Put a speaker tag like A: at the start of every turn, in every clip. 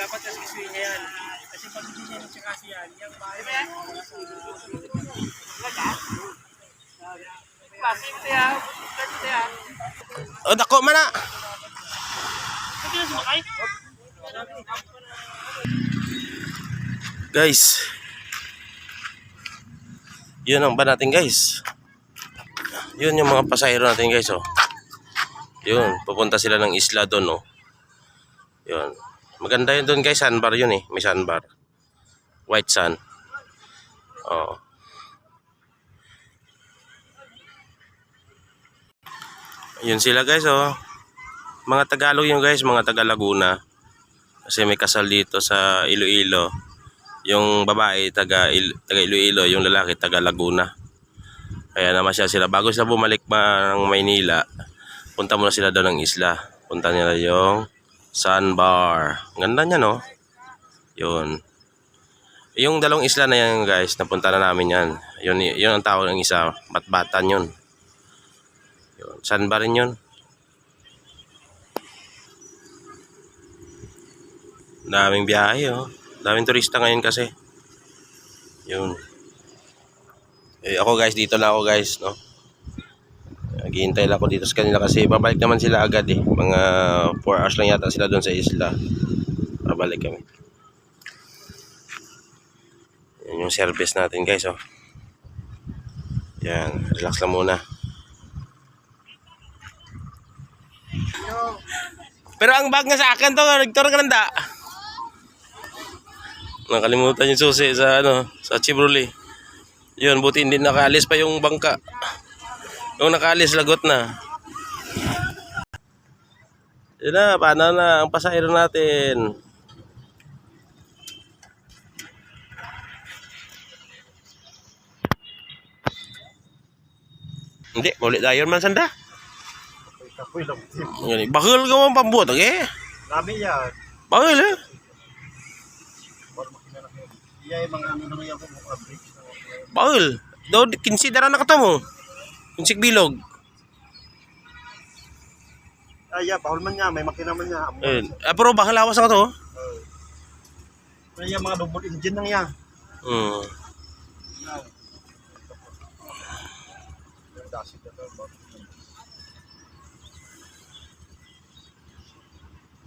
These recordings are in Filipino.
A: dapat kasi isuin niya yan. Kasi pag hindi niya nagsikasi yan, yung bahay mo mawawala sa... Kasi ito yan. Ito yan.
B: O, dako man na.
A: Ito yung sumakay.
B: Guys. Yun ang ba natin guys. Yun yung mga pasahero natin guys oh. Yun, pupunta sila ng isla doon oh. Yun. Maganda yun doon guys, sandbar yun eh. May sandbar. White sand. Oh. Yun sila guys oh. Mga Tagalog yun guys, mga taga Laguna. Kasi may kasal dito sa Iloilo. Yung babae taga Iloilo, yung lalaki taga Laguna. Kaya naman sila bago sila bumalik ng Maynila, punta muna sila daw ng isla. Punta nila yung sandbar. Ganda niya no. Yun. Yung dalawang isla na yan guys, napunta na namin yan. Yun ang tawag ng isa, Batbatan yun. Yun. Sandbar rin yun. Daming biyahe oh. Daming turista ngayon kasi. Yun. Ako guys, dito na ako guys, no. Naghihintay lang ako dito sa kanila kasi babalik naman sila agad eh. Mga 4 hours lang yata sila doon sa isla. Babalik kami. Yan yung service natin guys, oh. Yan, relax lang muna. Pero ang bag nga sa akin to, nagturo ka nanda. Nakalimutan yung susi sa sa Chevrolet. Yun, buti hindi nakaalis pa yung bangka. Yung nakaalis, lagot na. Yun na, paano na ang pasahero natin. Hindi, ulit tayo man sanda. Bakal ka mo pambuot, okay?
C: Lami yan.
B: Bakal eh.
C: Iya, mga ano na yan po, mga bridge.
B: Bakal. Daw, kinsidera na ka mo. Kinsig bilog.
C: Ay, bahol man niya, may makina man niya.
B: Pero bakal lawas na ka to.
C: Ay, mga double engine lang yan.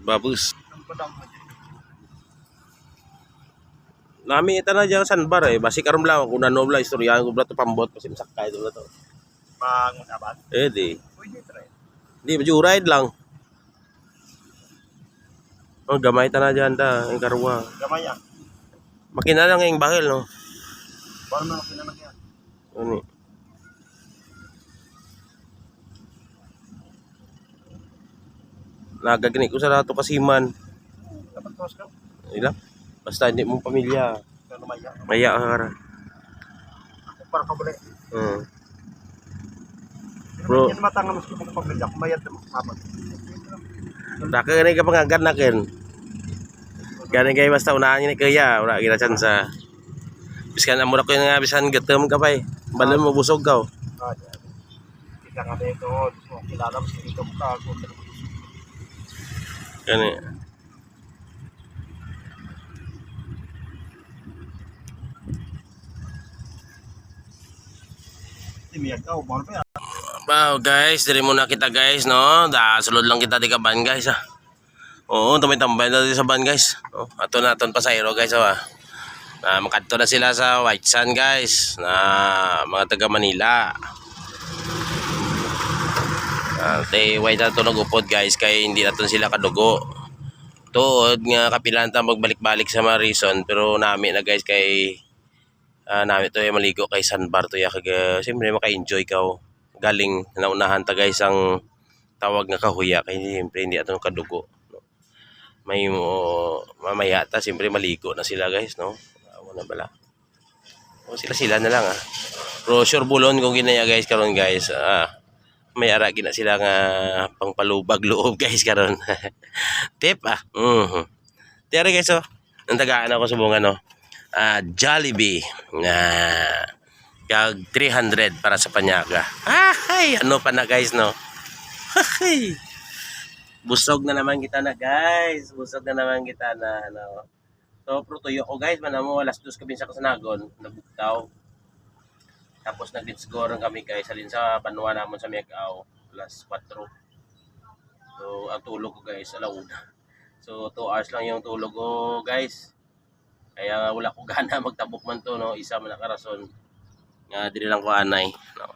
B: Babus. Nami ita na dyan sandbar eh. Basi karom lang. Kung nanom lang, istoryahan ko ba ito pambot. Kasi masakay ito na ito.
C: Pang-sabat?
B: Di.
C: Pwede try.
B: Di, medyo ride lang. Oh, gamay ta na dyan ta. Ang karwa.
C: Gamay yan.
B: Makina lang yung bakil, no?
C: Bahol man makina lang yan.
B: Ano eh. Nagagani ko sa rato kasiman.
C: Dapat kawas ka.
B: Ilang? Basta hindi mong pamilya.
C: Kano maya?
B: Maya ka ra.
C: Ako para kabuli.
B: Bro.
C: Yan matanga mas kung pamilya. Kumayad na makasabot.
B: Daka ganay ka pangagan na ken. Ganay kayo basta unahan ni kaya. Wala gina chance. Biskan amo ko nga bisan gatem ka pay. Balon mo busog ka.
C: Kita nga dito. Kilala mo sa dito ka.
B: Gani.
C: Timiyag ka. Bahol pa yan.
B: Wow guys, diri muna kita guys, no? Sulod lang kita di kaban guys, ah. Oo, tambay na dito sa ban guys. Oh, ato na aton pasahero guys, ah. Makadto na sila sa White Sand guys, na mga taga Manila. Tay white na to nagupod guys, kay hindi naton sila kadugo. Tuod nga kapilan ta magbalik-balik sa Marison, pero nami na guys kay nami to ay maligo kay sandbar to ya kag siyempre maka-enjoy ka. Galing naunahan ta guys ang tawag nga kahuya kay siyempre hindi aton kadugo, no? May mamaya ta siyempre maligo na sila guys, no? Wala bala. O sila na lang, ah. Pero sure bulon kung ginaya guys karon guys, may ara gina sila nga pangpalubag loob guys karon. Tip Tiyari guys, oh. Nantagaan ako subungan, no. Jollibee nga kag 300 para sa panyaga. Ay, ano pa na guys, no. Ay. Busog na naman kita na guys. Busog na naman kita na ano. So pro tuyo ko guys, manamo alas 2 kami sa Kasanagon, nagbuktaw. Tapos nag-ditsgoran kami guys, halin sa banwa namon sa Miagao, alas 4. So ang tulog ko guys, alauna. So 2 hours lang yung tulog ko guys. Kaya wala ko gana magtabok man to no, isa man nakarason. Nga dili lang ko anay, no.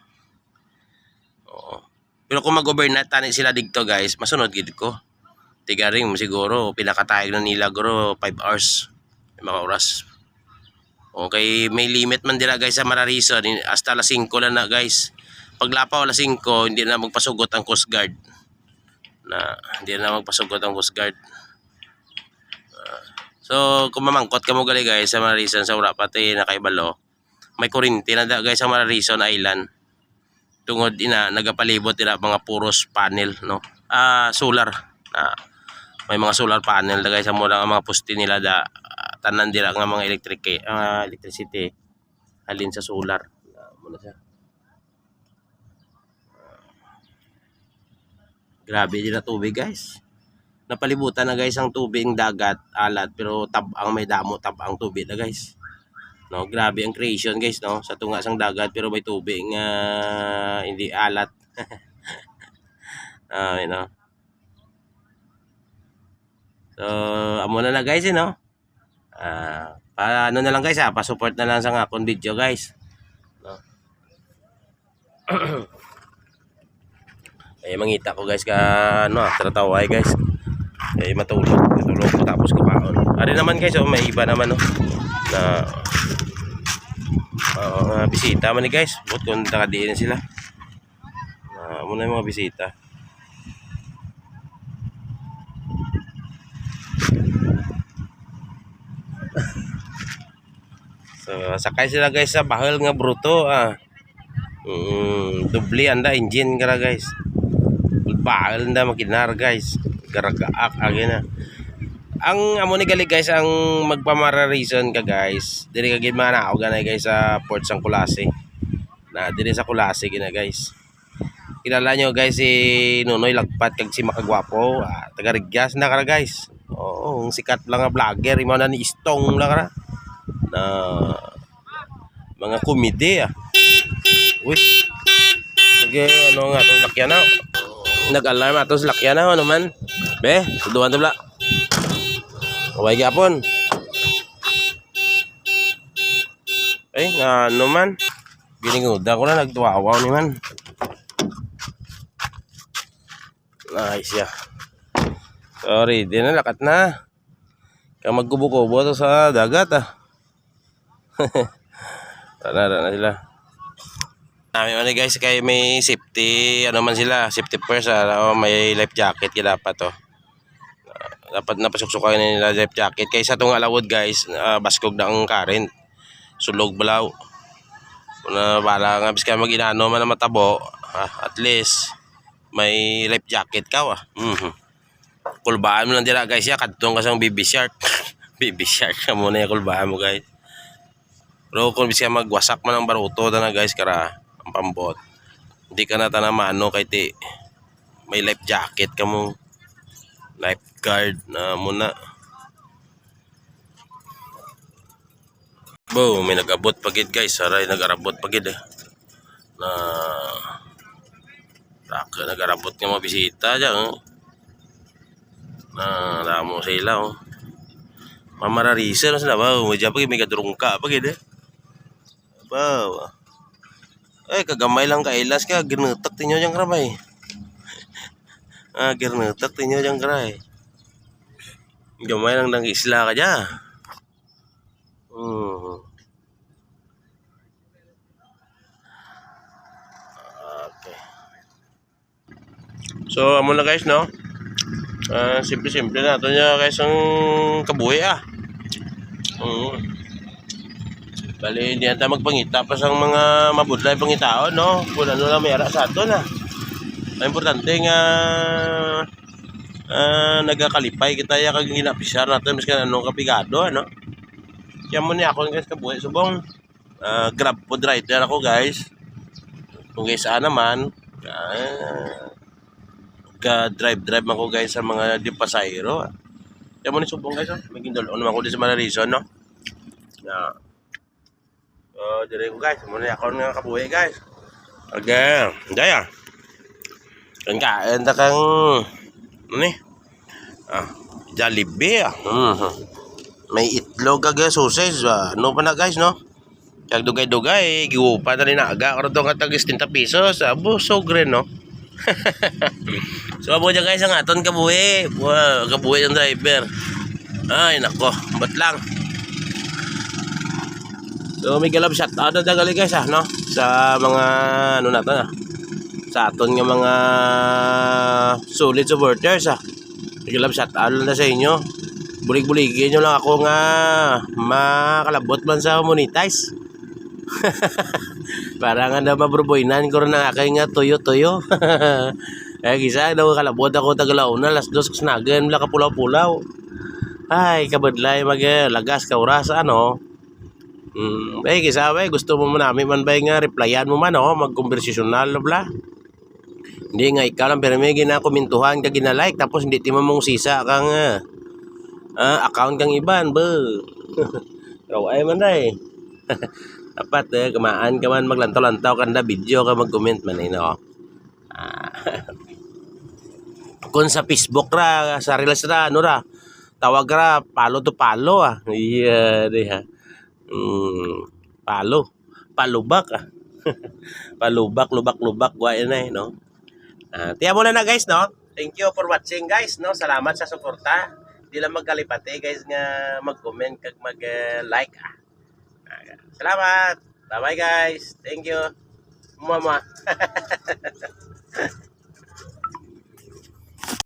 B: Oo. Pero kung mag-overnight tani sila dito guys, masunod gid ko. Tigaring mo siguro pinakatayag na nila guro 5 hours. Mga oras. Okay, may limit man dila guys sa Mararison, hasta alas 5 lang na guys. Paglapaw alas 5, hindi na magpasugot ang Coast Guard. Hindi na magpasugot ang Coast Guard. So, kung mamangkot ka mo gali guys sa Mararison sa Urapati na Kaibalo, may kurinti na da guys sa Mararison Island. Tungod ina nagapalibot ina mga puros panel no. Solar. May mga solar panel da guys sa mura ang mga poste nila da tanan dira nga mga electricity halin sa solar. Muna siya. Grabe dira tubig guys. Napalibutan na guys ang tubig ng dagat, alat pero tabang may damo tabang tubig na guys. No, grabe ang creation guys no, sa tunga sang dagat pero may tubig nga hindi alat. You know. So, amo na guys no. Ano na lang guys pa-support na lang sa akong video guys. No. Ay mangita ko guys ka ano, trataway guys. Ay matulog ko tapos kumaon. Ari naman guys, may iba naman no. Na bisita man ni guys, but kung nakadiin sila. Muna yung mga bisita. So sakay sila guys sa bahal nga bruto dubli anda engine kara guys. Bahal anda makinar guys. Garagaak agi na. Ang amo ni gali guys ang magpamararison ka guys. Diri ka gid manao ganay guys sa Port San Kulasi. Diri sa Kulasi gina guys. Kilala nyo guys si Nunoy Lagpat kag si Makagwapo, taga Rigyas na kara guys. Oo, sikat lang nga vlogger imo na ni Istong lang kara. Mga komedi Uy. Ano nga to lakyan na. Nag-alarm atos lakyan na ano man. Be, tuduan to bla. Away gapon. Ano man. Gininguda ko na nagtuwawaw ni man. Nice ya. Sorry, di na lakat na. Kaya magkubo-kubo to sa dagat Tara na sila. Namin man guys kay may safety ano man sila, safety first may life jacket kaya dapat dapat napasuksukan nila life jacket kaysa itong alawod guys, baskog na ang current, sulog balaw. Kung bala nga bis ka mag-inano man na matabo, at least may life jacket ka kulbaan mo lang dira guys ya, kadtong kasang baby shark. Baby shark ka muna yung kulbaan mo guys. Pero kung bis ka magwasak man ang baruto na guys kara ang pambot, hindi ka na tanamano kay ti may life jacket ka mo, lifeguard na muna. May nag-abot pagid guys, saray nag-arabot pagid na nag-arabot nga mga bisita dyan na damo sila mamararisa na sila medya pagid may kadrungka pagid kagamay lang kailas ka, ginutak tinyo dyan karamay. Ginutak tinyo dyan karay. Gamay lang ng isla ka dyan. Okay. So, amo na guys, no? Simple-simple na. Ito nyo guys ang kabuhi Bali, hindi natin magpangita pa sa mga mabudlay pangitaon, no? Kung ano lang mayara sa ato na. Ang importante nga nagakalipay kita ya kag ginapisar natin mas kanang kapigado, ano? Kaya mo ni ako guys kabuhi subong grab food rider ako guys. Kung guys naman nagka-drive man ko guys sa mga di pasayro. Kaya mo ni subong guys, oh. May gindol naman ko di sa mga reason, no? Na. Dire ko guys, muna ako nga kabuhi guys. Okay, daya. Kan kain ta kang ni. Jollibee. May itlog kag sausage, ano pa na guys, no? Kag dugay-dugay, giupa na rin aga karon to nga tag 60 pesos. Abo so green, no? So abo dyan guys ang aton kabuhi. Kabuhi yung driver. Ay nako, bat lang. So may galab shot out na gali guys no? Sa mga ano natin sa aton nga mga solid supporters May galab shot out na sa inyo. Bulig-buligin nyo lang ako nga makalabot man sa monetize. Para nga na mabruboynan ko rin ang aking nga tuyo-tuyo. Kaya gisa daw kalabot ako tagalaw na las dos kusnagan mula kapulaw-pulaw. Ay kabadlay maglagas ka oras ano. Gisa gusto mo namin man ba nga replyan mo man magkonversasyonal bla. Hindi nga ikaw lang pero may ginakomentuhan ka ginalike tapos hindi mo mong sisa kang account kang iban ba. Raw ay man day. Dapat kamaan ka man maglantaw-lantaw kanda video ka mag-comment man no. Kung sa Facebook ra sa reels ra ano ra tawag ra palo to palo iya diha. Palubak lubak wa na no. Tiya mo na guys no. Thank you for watching guys no. Salamat sa suporta. Di lang magkalipate guys nga mag-comment kag mag-like Salamat. Bye bye guys. Thank you. Mama.